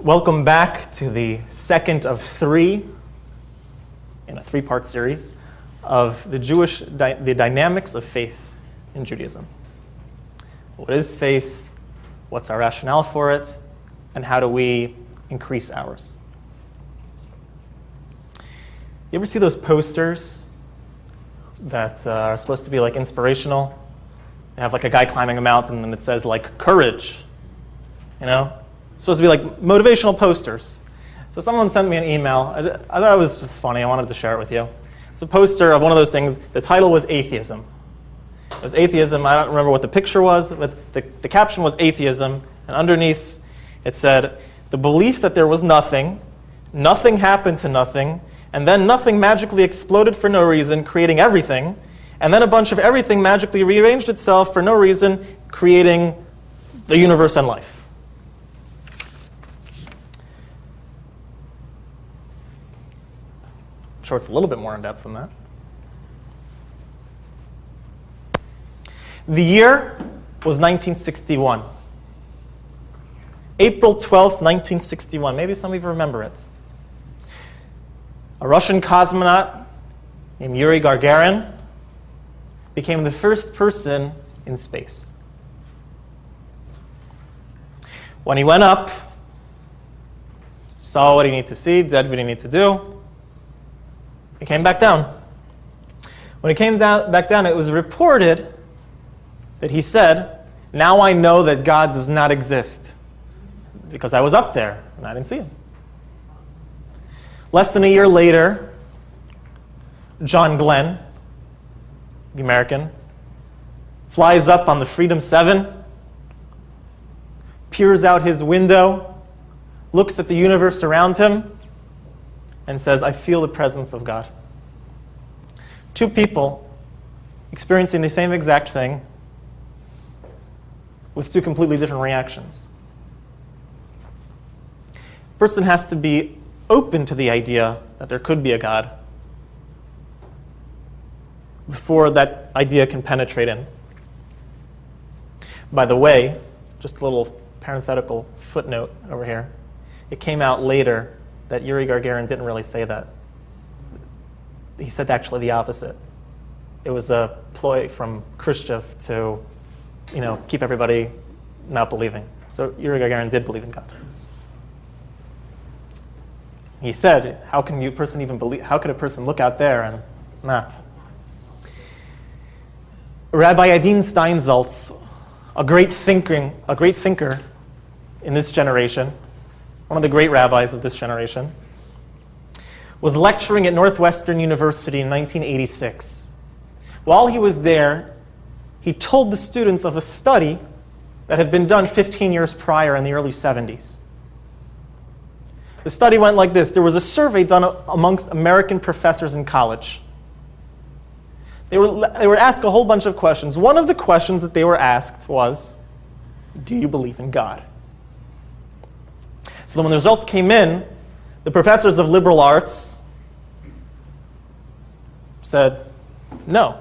Welcome back to the second of three in a three-part series of the dynamics of faith in Judaism. What is faith? What's our rationale for it? And how do we increase ours? You ever see those posters that are supposed to be like inspirational? They have like a guy climbing a mountain and it says like courage, you know? It's supposed to be like motivational posters. So someone sent me an email. I thought it was just funny. I wanted to share it with you. It's a poster of one of those things. The title was Atheism. It was Atheism. I don't remember what the picture was, but the caption was Atheism. And underneath it said, the belief that there was nothing happened to nothing, and then nothing magically exploded for no reason, creating everything, and then a bunch of everything magically rearranged itself for no reason, creating the universe and life. I'm sure it's a little bit more in depth than that. The year was 1961. April 12th, 1961. Maybe some of you remember it. A Russian cosmonaut named Yuri Gagarin became the first person in space. When he went up, saw what he needed to see, did what he needed to do, he came back down. When he came back down, it was reported that he said, "Now I know that God does not exist because I was up there and I didn't see him." Less than a year later, John Glenn, the American, flies up on the Freedom 7, peers out his window, looks at the universe around him, and says, "I feel the presence of God." Two people experiencing the same exact thing with two completely different reactions. A person has to be open to the idea that there could be a God before that idea can penetrate in. By the way, just a little parenthetical footnote over here. It came out later that Yuri Gagarin didn't really say that. He said actually the opposite. It was a ploy from Khrushchev to, keep everybody not believing. So Yuri Gagarin did believe in God. He said, how could a person look out there and not? Rabbi Adin Steinsaltz, a great thinker in this generation, one of the great rabbis of this generation, was lecturing at Northwestern University in 1986. While he was there, he told the students of a study that had been done 15 years prior in the early 70s. The study went like this. There was a survey done amongst American professors in college. They were asked a whole bunch of questions. One of the questions that they were asked was, do you believe in God? So when the results came in, the professors of liberal arts said, no.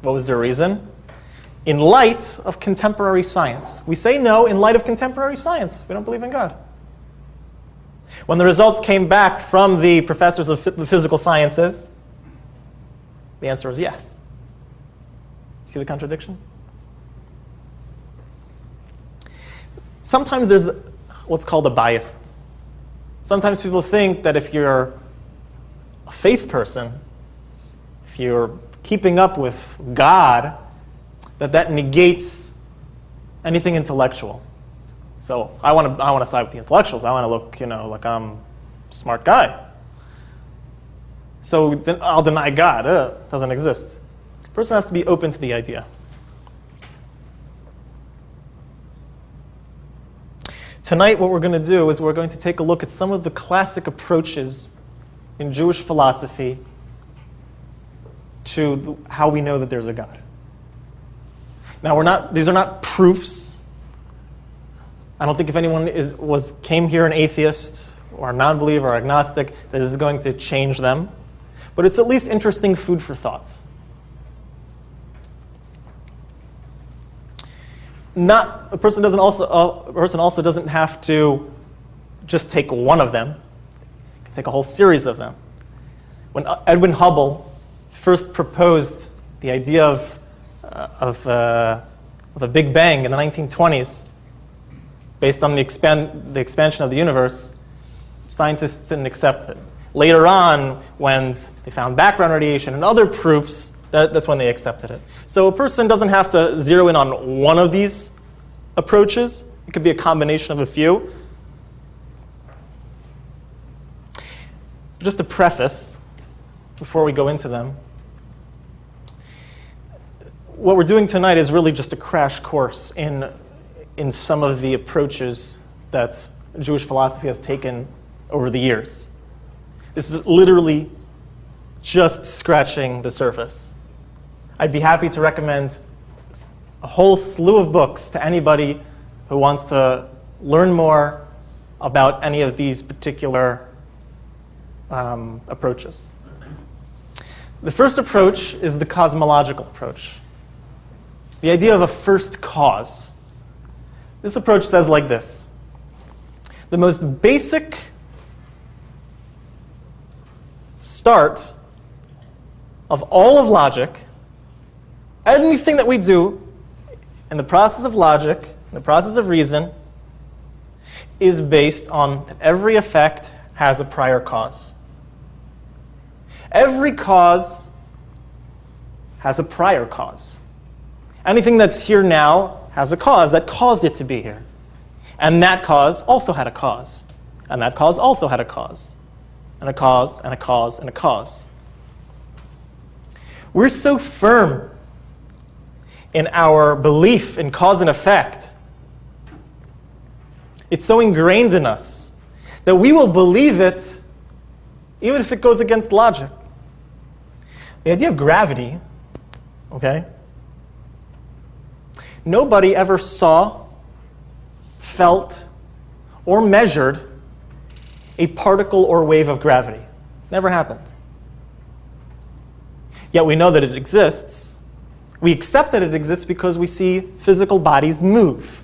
What was their reason? In light of contemporary science. We say no in light of contemporary science. We don't believe in God. When the results came back from the professors of the physical sciences, the answer was yes. See the contradiction? Sometimes there's what's called a bias. Sometimes people think that if you're a faith person, if you're keeping up with God, that negates anything intellectual. So I want to side with the intellectuals. I want to look, like I'm a smart guy. So I'll deny God. It doesn't exist. A person has to be open to the idea. Tonight, what we're going to do is we're going to take a look at some of the classic approaches in Jewish philosophy to how we know that there's a God. Now, these are not proofs. I don't think if anyone came here an atheist or a non-believer or agnostic, that this is going to change them. But it's at least interesting food for thought. A person also doesn't have to just take one of them. You can take a whole series of them. When Edwin Hubble first proposed the idea of a Big Bang in the 1920s, based on the expansion of the universe, scientists didn't accept it. Later on, when they found background radiation and other proofs, that's when they accepted it. So a person doesn't have to zero in on one of these approaches. It could be a combination of a few. Just a preface before we go into them. What we're doing tonight is really just a crash course in some of the approaches that Jewish philosophy has taken over the years. This is literally just scratching the surface. I'd be happy to recommend a whole slew of books to anybody who wants to learn more about any of these particular approaches. The first approach is the cosmological approach. The idea of a first cause. This approach says like this: the most basic start of all of logic, anything that we do in the process of logic, in the process of reason, is based on that every effect has a prior cause. Every cause has a prior cause. Anything that's here now has a cause that caused it to be here. And that cause also had a cause. And that cause also had a cause. And a cause, and a cause, and a cause. We're so firm in our belief in cause and effect. It's so ingrained in us that we will believe it even if it goes against logic. The idea of gravity, okay? Nobody ever saw, felt, or measured a particle or wave of gravity. Never happened. Yet we know that it exists. We accept that it exists because we see physical bodies move.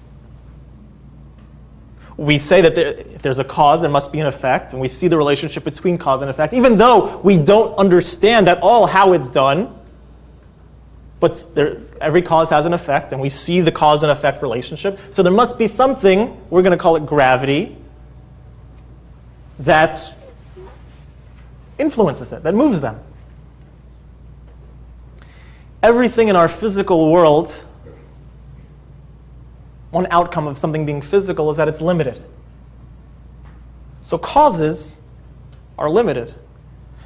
We say that if there's a cause, there must be an effect, and we see the relationship between cause and effect, even though we don't understand at all how it's done. But every cause has an effect, and we see the cause and effect relationship. So there must be something, we're going to call it gravity, that influences it, that moves them. Everything in our physical world, one outcome of something being physical is that it's limited. So causes are limited.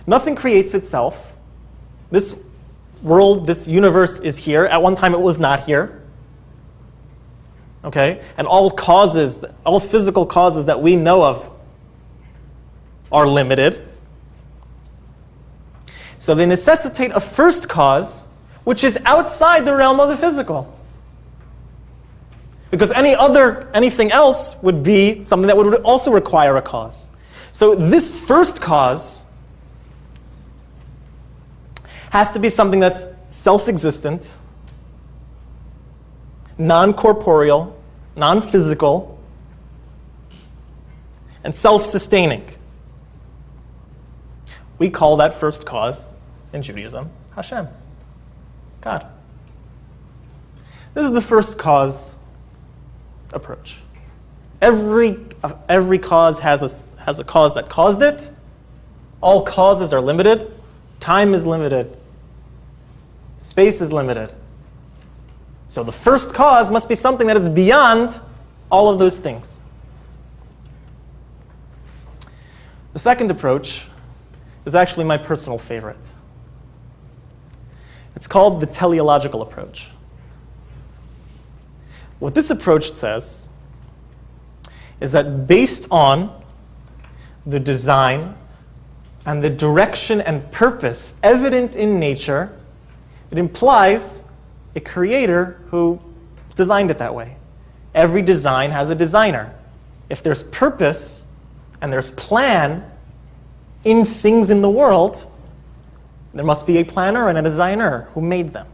Nothing creates itself. This world, this universe is here. At one time it was not here. Okay? And all causes, all physical causes that we know of are limited. So they necessitate a first cause, which is outside the realm of the physical. Because anything else would be something that would also require a cause. So this first cause has to be something that's self-existent, non-corporeal, non-physical, and self-sustaining. We call that first cause in Judaism Hashem, God. This is the first cause approach. Every cause has a cause that caused it. All causes are limited. Time is limited. Space is limited. So the first cause must be something that is beyond all of those things. The second approach is actually my personal favorite. It's called the teleological approach. What this approach says is that based on the design and the direction and purpose evident in nature, it implies a creator who designed it that way. Every design has a designer. If there's purpose and there's plan in things in the world, there must be a planner and a designer who made them.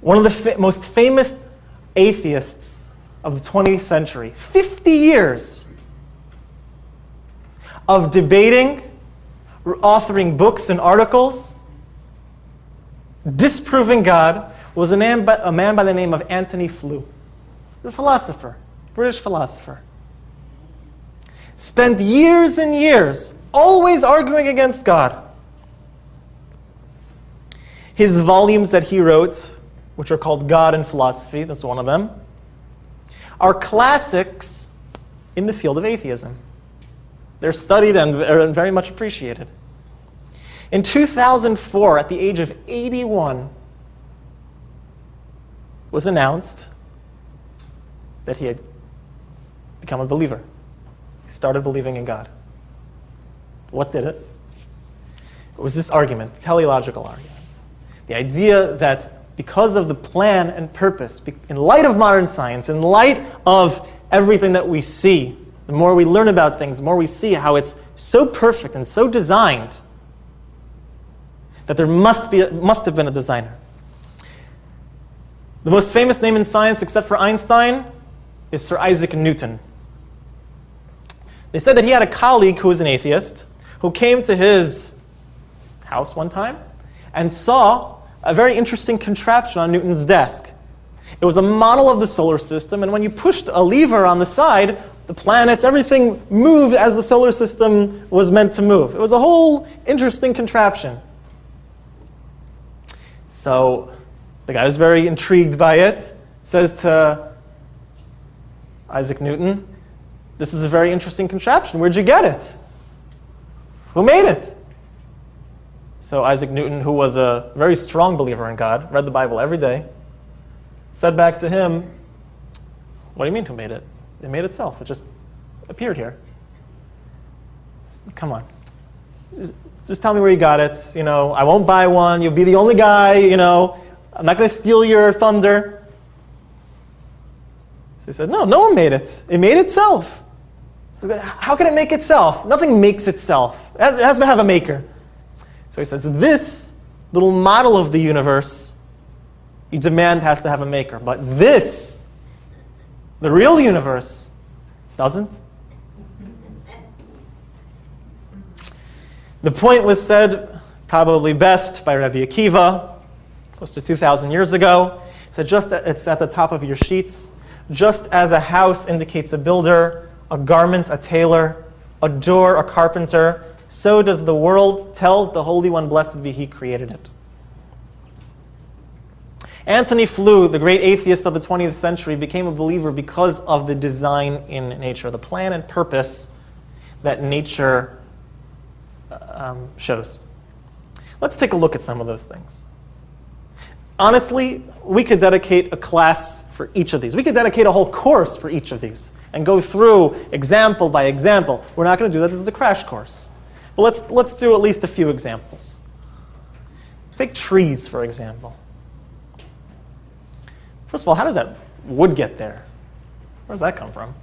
One of the most famous atheists of the 20th century, 50 years of debating, authoring books and articles, disproving God, was a man by the name of Antony Flew, the philosopher, British philosopher. Spent years and years always arguing against God. His volumes that he wrote, which are called God and Philosophy, that's one of them, are classics in the field of atheism. They're studied and very much appreciated. In 2004, at the age of 81, it was announced that he had become a believer. He started believing in God. What did it? It was this argument, teleological argument. The idea that because of the plan and purpose, in light of modern science, in light of everything that we see, the more we learn about things, the more we see how it's so perfect and so designed that there must have been a designer. The most famous name in science, except for Einstein, is Sir Isaac Newton. They said that he had a colleague who was an atheist who came to his house one time and saw a very interesting contraption on Newton's desk. It was a model of the solar system, and when you pushed a lever on the side, the planets, everything moved as the solar system was meant to move. It was a whole interesting contraption. So the guy was very intrigued by it, says to Isaac Newton, "This is a very interesting contraption. Where'd you get it? Who made it?" So Isaac Newton, who was a very strong believer in God, read the Bible every day, said back to him, "What do you mean, who made it? It made itself. It just appeared here. Come on. Just tell me where you got it. You know, I won't buy one. You'll be the only guy. You know, I'm not going to steal your thunder." So he said, "No one made it. It made itself." So how can it make itself? Nothing makes itself. It has to have a maker. So he says, this little model of the universe, you demand has to have a maker. But this, the real universe, doesn't. The point was said probably best by Rabbi Akiva, close to 2,000 years ago. He said, it's at the top of your sheets. Just as a house indicates a builder, a garment, a tailor, a door, a carpenter, so does the world tell the Holy One, blessed be He, created it. Antony Flew, the great atheist of the 20th century, became a believer because of the design in nature, the plan and purpose that nature shows. Let's take a look at some of those things. Honestly, we could dedicate a class for each of these. We could dedicate a whole course for each of these and go through example by example. We're not going to do that. This is a crash course. But let's do at least a few examples. Take trees, for example. First of all, how does that wood get there? Where does that come from?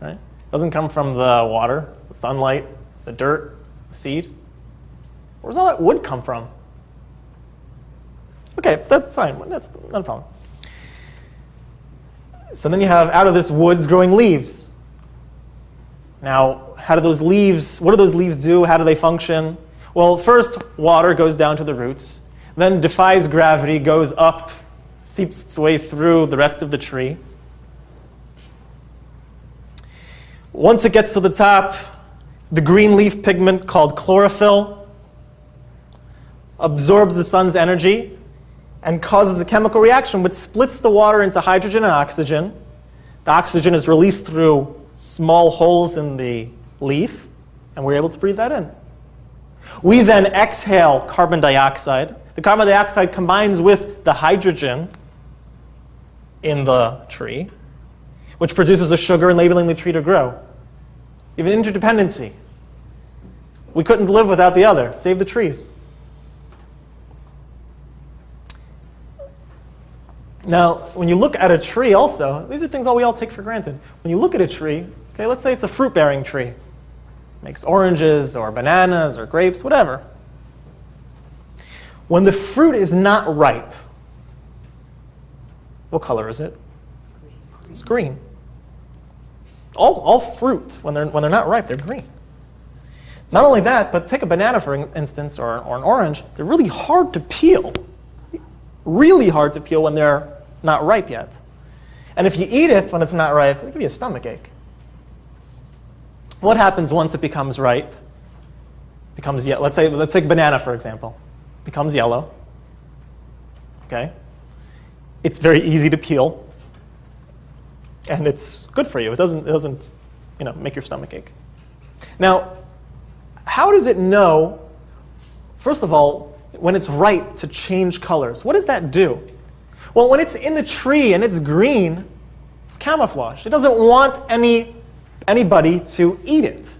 Right? It doesn't come from the water, the sunlight, the dirt, the seed. Where does all that wood come from? Okay, that's fine. That's not a problem. So then you have, out of this wood's growing leaves. Now, what do those leaves do? How do they function? Well, first, water goes down to the roots, then defies gravity, goes up, seeps its way through the rest of the tree. Once it gets to the top, the green leaf pigment called chlorophyll absorbs the sun's energy and causes a chemical reaction which splits the water into hydrogen and oxygen. The oxygen is released through small holes in the leaf, and we're able to breathe that in. We then exhale carbon dioxide. The carbon dioxide combines with the hydrogen in the tree, which produces a sugar enabling the tree to grow. Even interdependency. We couldn't live without the other. Save the trees. Now, when you look at a tree also, these are things we all take for granted. When you look at a tree, okay, let's say it's a fruit-bearing tree. It makes oranges or bananas or grapes, whatever. When the fruit is not ripe, what color is it? It's green. All fruit, when they're not ripe, they're green. Not only that, but take a banana, for instance, or an orange. They're really hard to peel. Really hard to peel when they're not ripe yet. And if you eat it when it's not ripe, it'll give you a stomachache. What happens once it becomes ripe? Becomes yellow. Let's take banana, for example. Becomes yellow. Okay? It's very easy to peel. And it's good for you. It doesn't make your stomach ache. Now, how does it know, first of all, when it's ripe to change colors? What does that do? Well, when it's in the tree and it's green, it's camouflage. It doesn't want anybody to eat it.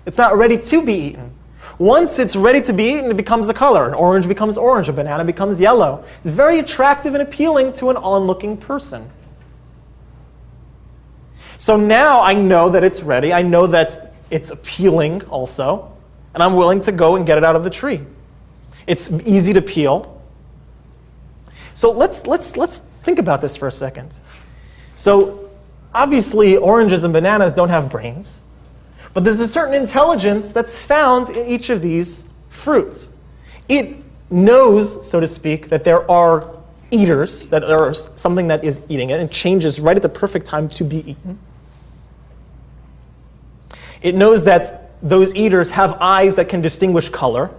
It's not ready to be eaten. Once it's ready to be eaten, it becomes a color. An orange becomes orange. A banana becomes yellow. It's very attractive and appealing to an onlooking person. So now I know that it's ready. I know that it's appealing also. And I'm willing to go and get it out of the tree. It's easy to peel. So let's think about this for a second. So obviously oranges and bananas don't have brains. But there's a certain intelligence that's found in each of these fruits. It knows, so to speak, that there are eaters, that there is something that is eating it, and changes right at the perfect time to be eaten. It knows that those eaters have eyes that can distinguish color.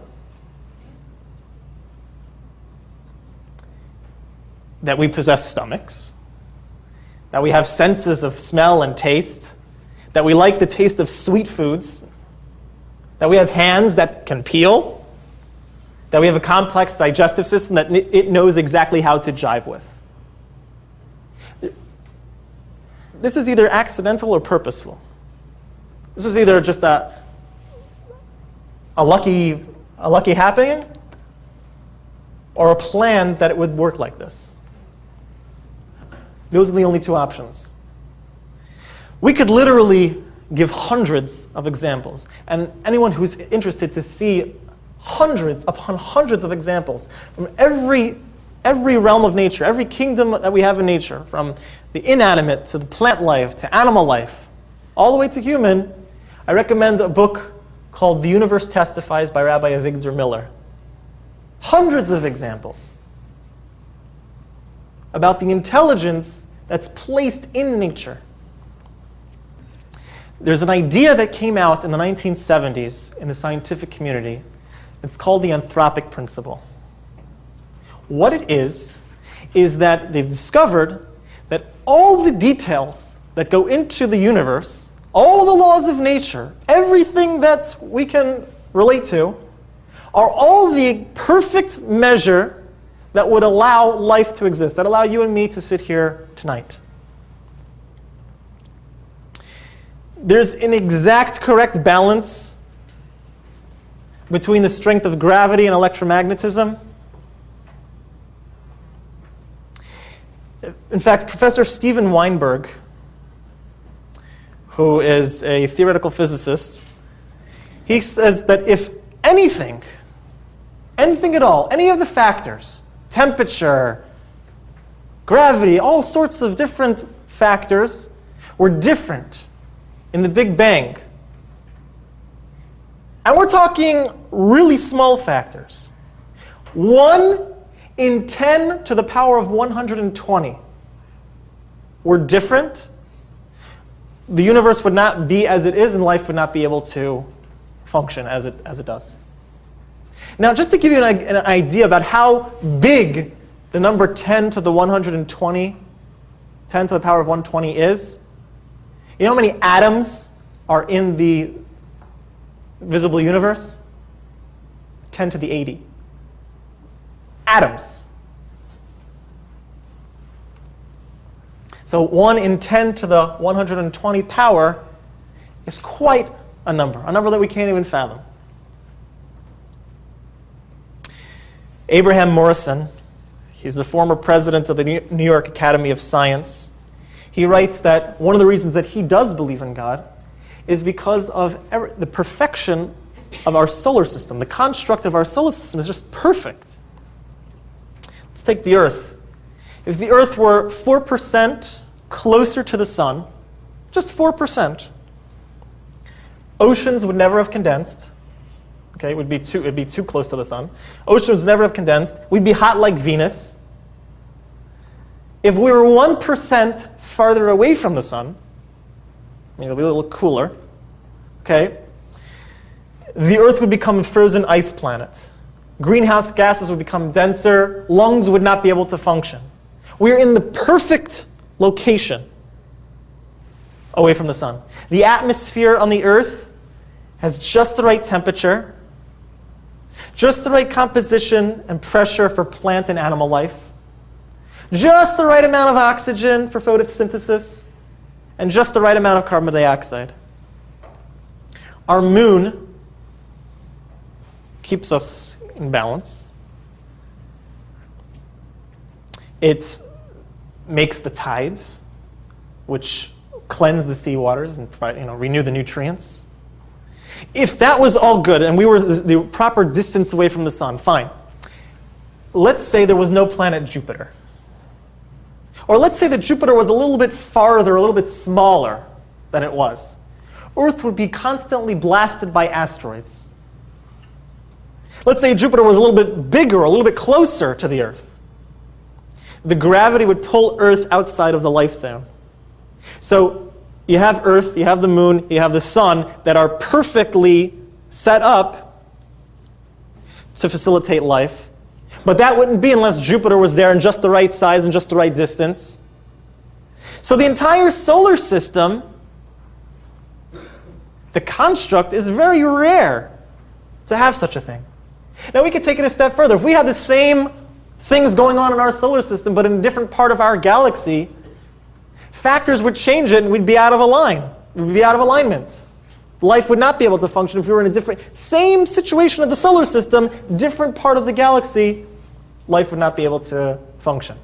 That we possess stomachs. That we have senses of smell and taste. That we like the taste of sweet foods. That we have hands that can peel. That we have a complex digestive system that it knows exactly how to jive with. This is either accidental or purposeful. This was either just a lucky happening or a plan that it would work like this. Those are the only two options. We could literally give hundreds of examples, and anyone who's interested to see hundreds upon hundreds of examples from every realm of nature, every kingdom that we have in nature, from the inanimate to the plant life to animal life, all the way to human, I recommend a book called The Universe Testifies by Rabbi Avigdor Miller. Hundreds of examples about the intelligence that's placed in nature. There's an idea that came out in the 1970s in the scientific community. It's called the Theanthropic Principle. What it is that they've discovered that all the details that go into the universe, all the laws of nature, everything that we can relate to, are all the perfect measure that would allow life to exist, that allow you and me to sit here tonight. There's an exact correct balance between the strength of gravity and electromagnetism. In fact, Professor Steven Weinberg, who is a theoretical physicist, he says that if anything at all, any of the factors, temperature, gravity, all sorts of different factors, were different in the Big Bang. And we're talking really small factors. 1 in 10 to the power of 120 were different. The universe would not be as it is, and life would not be able to function as it does. Now, just to give you an idea about how big the number 10 to the 120, 10 to the power of 120 is, you know how many atoms are in the visible universe? 10 to the 80. Atoms. So 1 in 10 to the 120 power is quite a number that we can't even fathom. Abraham Morrison, he's the former president of the New York Academy of Science. He writes that one of the reasons that he does believe in God is because of the perfection of our solar system. The construct of our solar system is just perfect. Let's take the Earth. If the Earth were 4% closer to the sun, just 4%. Oceans would never have condensed. Okay, it'd be too close to the sun. Oceans would never have condensed. We'd be hot like Venus. If we were 1% farther away from the sun, it'll be a little cooler, okay, the Earth would become a frozen ice planet. Greenhouse gases would become denser. Lungs would not be able to function. We're in the perfect location away from the sun. The atmosphere on the Earth has just the right temperature, just the right composition and pressure for plant and animal life, just the right amount of oxygen for photosynthesis, and just the right amount of carbon dioxide. Our moon keeps us in balance. It makes the tides, which cleanse the seawaters and provide, renew the nutrients. If that was all good and we were the proper distance away from the sun, fine. Let's say there was no planet Jupiter. Or let's say that Jupiter was a little bit farther, a little bit smaller than it was. Earth would be constantly blasted by asteroids. Let's say Jupiter was a little bit bigger, a little bit closer to the Earth. The gravity would pull Earth outside of the life zone. So you have Earth, you have the moon, you have the sun that are perfectly set up to facilitate life. But that wouldn't be unless Jupiter was there in just the right size and just the right distance. So the entire solar system, the construct, is very rare to have such a thing. Now we could take it a step further. If we had the same things going on in our solar system, but in a different part of our galaxy, factors would change it and we'd be out of We'd be out of alignment. Life would not be able to function if we were in a different, same situation of the solar system, different part of the galaxy, life would not be able to function.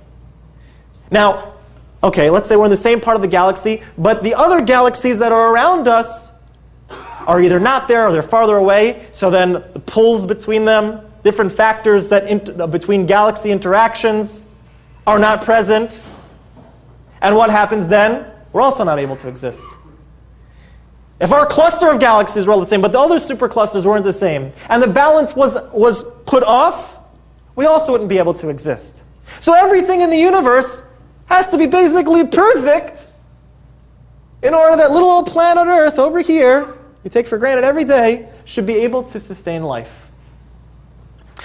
Now, okay, let's say we're in the same part of the galaxy, but the other galaxies that are around us are either not there or they're farther away, so then the pulls between them, different factors that between galaxy interactions are not present. And what happens then? We're also not able to exist. If our cluster of galaxies were all the same, but the other superclusters weren't the same, and the balance was put off, we also wouldn't be able to exist. So everything in the universe has to be basically perfect in order that little old planet Earth over here, we take for granted every day, should be able to sustain life.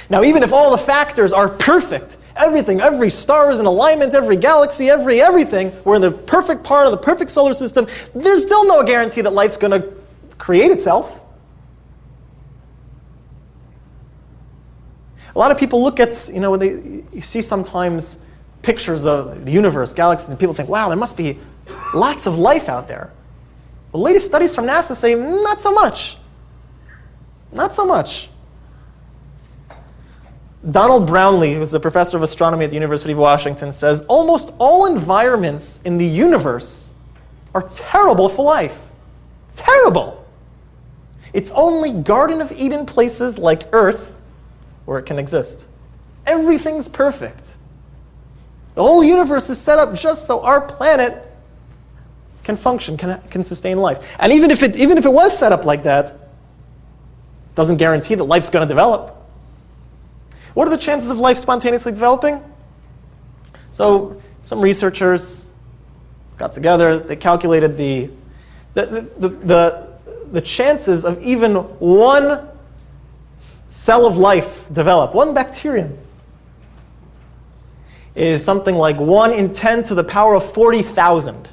Now, even if all the factors are perfect, every star is in alignment, every galaxy, everything, we're in the perfect part of the perfect solar system, there's still no guarantee that life's going to create itself. A lot of people look at, when you see sometimes pictures of the universe, galaxies, and people think, wow, there must be lots of life out there. The latest studies from NASA say, not so much. Not so much. Donald Brownlee, who's a professor of astronomy at the University of Washington, says almost all environments in the universe are terrible for life. Terrible. It's only Garden of Eden places like Earth where it can exist. Everything's perfect. The whole universe is set up just so our planet can function, can sustain life. And even if it was set up like that, doesn't guarantee that life's going to develop. What are the chances of life spontaneously developing? So some researchers got together, they calculated the chances of even one cell of life develop, one bacterium, is something like 1 in 10 to the power of 40,000.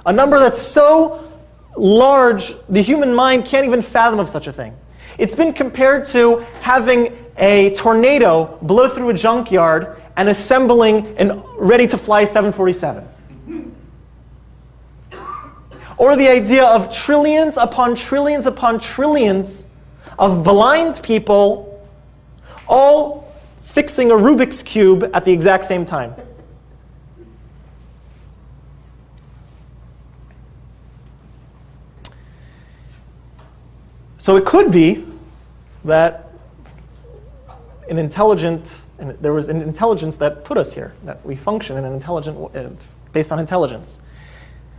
A number that's so large, the human mind can't even fathom of such a thing. It's been compared to having a tornado blow through a junkyard and assembling a ready-to-fly 747. Or the idea of trillions upon trillions upon trillions of blind people all fixing a Rubik's Cube at the exact same time. So it could be that there was an intelligence that put us here, that we function in an intelligent, based on intelligence.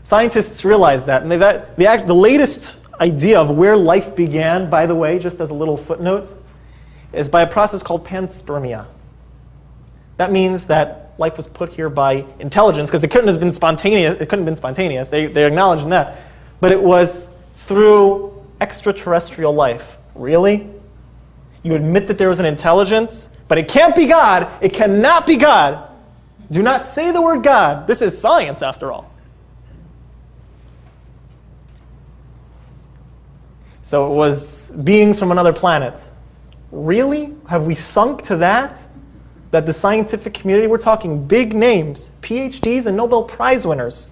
Scientists realize that, and the latest idea of where life began, by the way, just as a little footnote, is by a process called panspermia. That means that life was put here by intelligence, because it couldn't have been spontaneous. It couldn't have been spontaneous. They acknowledged that, but it was through extraterrestrial life. Really? You admit that there was an intelligence, but it can't be God. It cannot be God. Do not say the word God. This is science, after all. So it was beings from another planet. Really? Have we sunk to that? That the scientific community, we're talking big names, PhDs and Nobel Prize winners.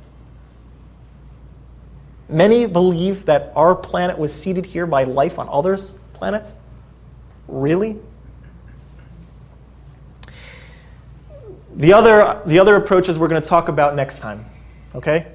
Many believe that our planet was seeded here by life on others' planets. Really? The other approaches we're going to talk about next time. Okay?